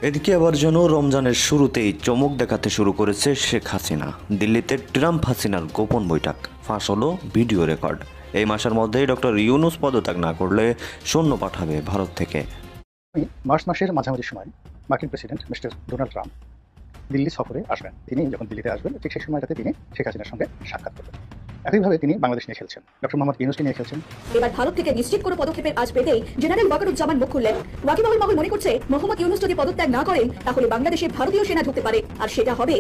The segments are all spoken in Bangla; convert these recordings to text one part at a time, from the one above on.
এদিকে আবার যেন রমজানের শুরুতেই চমক দেখাতে শুরু করেছে শেখ হাসিনা। দিল্লিতে ট্রাম্প হাসিনার গোপন বৈঠক, ফাঁস হলো ভিডিও রেকর্ড। এই মাসের মধ্যেই ডক্টর ইউনূস পদত্যাগ না করলে সৈন্য পাঠাবে ভারত থেকে। মার্চ মাসের মাঝামাঝি সময় মার্কিন president mister Donald Trump Delhi সফরে আসবেন। তিনি যখন দিল্লিতে আসবেন ঠিক সেই সময়টাতে তিনি শেখ হাসিনার সঙ্গে সাক্ষাৎ করবেন। একইভাবে তিনি বাংলাদেশ নিয়ে খেলছেন, ডক্টর মোহাম্মদ ইউনূসকে নিয়ে খেলছেন। এবার ভারত থেকে নিশ্চিত কোনো পদক্ষেপের আজ পেতেই জেনারেল ওয়াকারুজ্জামান মুখ খুললেন। ওয়াকিবহুল মহল মনে করছে মোহাম্মদ ইউনূস যদি পদত্যাগ না করেন তাহলে বাংলাদেশে ভারতীয় সেনা ঢুকতে পারে, আর সেটা হবে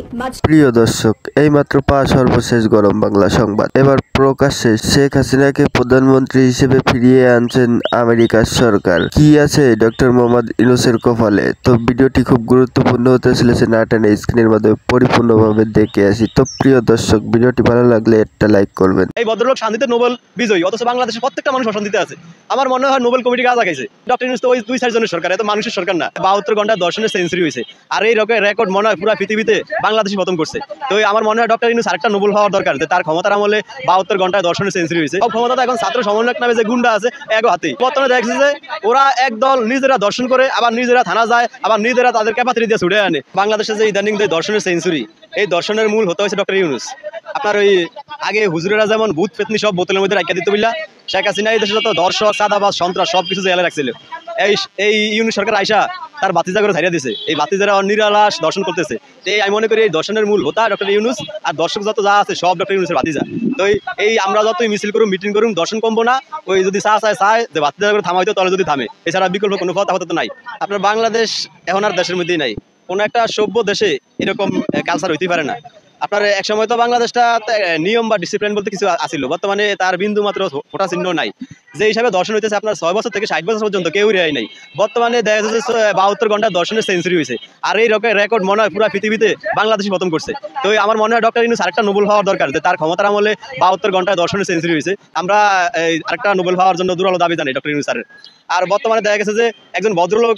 প্রিয় দর্শক, এইমাত্র পাওয়া সর্বশেষ গরম বাংলা সংবাদ। এবার প্রকাশ্যে শেখ হাসিনাকে প্রধানমন্ত্রী হিসেবে ফিরিয়ে আনছেন আমেরিকার সরকার। কি আছে ডক্টর মোহাম্মদ ইউনূসের কপালে? তো ভিডিওটি খুব গুরুত্বপূর্ণ হতে চলেছে, না টেনে স্ক্রিনের মাধ্যমে পরিপূর্ণভাবে দেখে আসি। তো প্রিয় দর্শক, ভিডিওটি ভালো লাগলে একটা লাইক করবেন। এই ভদ্রলোক শান্তিতে নোবেল বিজয়ী, অথচ বাংলাদেশের প্রত্যেকটা মানুষ অশান্তিতে আছে। আমার মনে হয় নোবেল কমিটি কাজ আগাইছে। ডক্টর ইউনূস তো ওই 2-4 জনের সরকার, এত মানুষের সরকার না। 72 ঘন্টা দর্শনের সেঞ্চুরি হয়েছে, আর এই রেকর্ড মনে হয় পুরো পৃথিবীতে বাংলাদেশই প্রথম করছে। তো আমার মনে হয় ডক্টর ইউনূস আরেকটা নোবেল হওয়ার দরকার, যে তার ক্ষমতার আমলে 72 ঘন্টায় দর্শনের সেঞ্চুরি হয়েছে। সব ক্ষমতা তো এখন ছাত্র সমন্বয়ক নামে যে গুন্ডা আছে এক হাতেই। বর্তমানে দেখছে যে ওরা একদল নিজেরা দর্শন করে, আবার নিজেরা থানা যায়, আবার নিজেরা তাদের ক্যাপাসিটি দিয়ে ছুটে আনে। বাংলাদেশে যে ইদানিং যে দর্শনের সেঞ্চুরি, এই দর্শনের মূল হতে হয়েছে ডক্টর ইউনূস। আপনার ওই আগে হুজুরেরা যেমন ভূত পেতনি সব বোতলের মধ্যে রাখিয়া দিত বললা, শেখ হাসিনা এই দেশে যত দর্শক, চাঁদাবাজ, সন্ত্রাস সবকিছু জেলে রাখছিল। এই ইউনূস সরকার আইসা তার বাতিজা করে ছাড়িয়ে দিছে। এই বাতিজারা নিরালাস দর্শন করতেছে। আমি মনে করি এই দর্শনের মূল হোতা ডক্টর ইউনূস, আর দর্শক যত যা আছে সব ডক্টর ইউনূসের বাতিজা। তো এই আমরা যতই মিছিল করুম, মিটিং করুম, দর্শন কমবো না। ওই যদি চায় যে বাতিজা করে থামাইতো, তাহলে যদি থামে, এছাড়া বিকল্প কোনো কথা হতে তো নাই। আপনার বাংলাদেশ এখন আর দেশের মধ্যেই নাই। কোনো একটা সভ্য দেশে এরকম কালচার হইতেই পারে না। আপনার এক সময় তো বাংলাদেশটা নিয়ম বা ডিসিপ্লিন বলতে কিছু আসিল, বর্তমানে তার বিন্দু মাত্র ফোটা চিহ্ন নাই। যে হিসাবে দর্শন হইতেছে আপনার 6 বছর থেকে 60 বছর পর্যন্ত কেউ রেহাই নাই। বর্তমানে দেখা যাচ্ছে 72 ঘন্টা দর্শনের সেঞ্চুরি হয়েছে, আর এই রেকর্ড মনে হয় পুরো পৃথিবীতে বাংলাদেশই প্রথম করছে। তো আমার মনে হয় ডক্টর ইউনূস আরেকটা নোবেল হওয়ার দরকার, যে তার ক্ষমতার আমলে 72 ঘন্টায় দর্শনের সেঞ্চুরি হয়েছে। আমরা আরেকটা নোবেল হওয়ার জন্য দুরালো দাবি জানাই ডক্টর ইউনূস স্যারের। আর বর্তমানে দেখা গেছে যে একজন ভদ্রলোক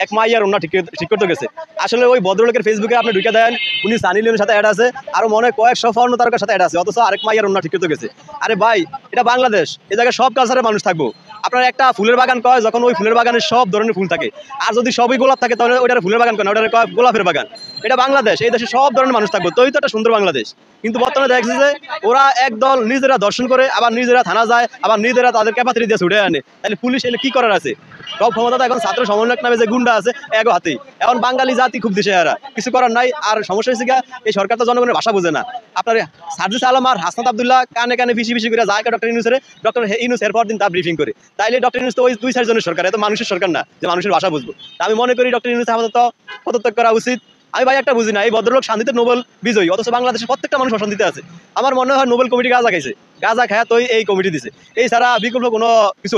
এক মাইয়ার ওনা ঠিক করতে গেছে। আসলে ওই ভদ্রলোকের ফেসবুকে আপনি ঢুকে দেন, উনি সানি লিওনের সাথে অ্যাড আছে, আরো মনে হয় কয়েকশো ফর্ণ তারকার সাথে অ্যাড আছে, অথচ আরেক মাইয়ার ওনা ঠিক করতে গেছে। আরে ভাই, এটা বাংলাদেশ, এই জায়গায় সব কালচারের মানুষ থাকবো। আপনার একটা ফুলের বাগান কয় যখন ওই ফুলের বাগানে সব ধরনের ফুল থাকে, আর যদি সবই গোলাপ থাকে তাহলে ওইটার ফুলের বাগান কয় না, ওইটার কয় গোলাপের বাগান। এটা বাংলাদেশ, এই দেশে সব ধরনের মানুষ থাকবো, তো একটা সুন্দর বাংলাদেশ। কিন্তু বর্তমানে দেখছে যে ওরা একদল নিজেরা দর্শন করে, আবার নিজেরা থানা যায়, আবার নিজেরা তাদের ক্যাপাসিটি দিয়ে ছুটে আনে। তাহলে পুলিশ এলে কি করার আছে? সব ক্ষমতা তো এখন ছাত্র সমন্বয়ক নামে যে গুন্ডা আছে এক হাতেই। এখন বাঙালি জাতি খুব দিশে হারা, কিছু করার নাই। আর সমস্যা হয়েছে গা, এই সরকার তো জনগণের ভাষা বোঝে না। আপনার সার্জিস আলম আর হাসনাত আব্দুল্লাহ কানে কানে ফিসি করে যায় ডক্টর ইউনূসের, ডক্টর ইউনূস এরপর দিন তার ব্রিফিং করে। তাইলে ডক্টর ইউনূস তো ওই 2-4 জনের সরকার, এত মানুষের সরকার না যে মানুষের ভাষা বুঝবো। আমি মনে করি ডক্টর ইউনূস আপাতত পদত্যাগ করা উচিত। আমি ভাই একটা বুঝি না, এই ভদ্রলোক শান্তিতে নোবেল বিজয়ী, অথচ বাংলাদেশের প্রত্যেকটা মানুষ অশান্তিতে আছে। আমার মনে হয় নোবেল কমিটি গাঁজা খাইছে, গাঁজা খায় তো এই কমিটি দিছে। এই ছাড়া বিকল্প কোনো কিছু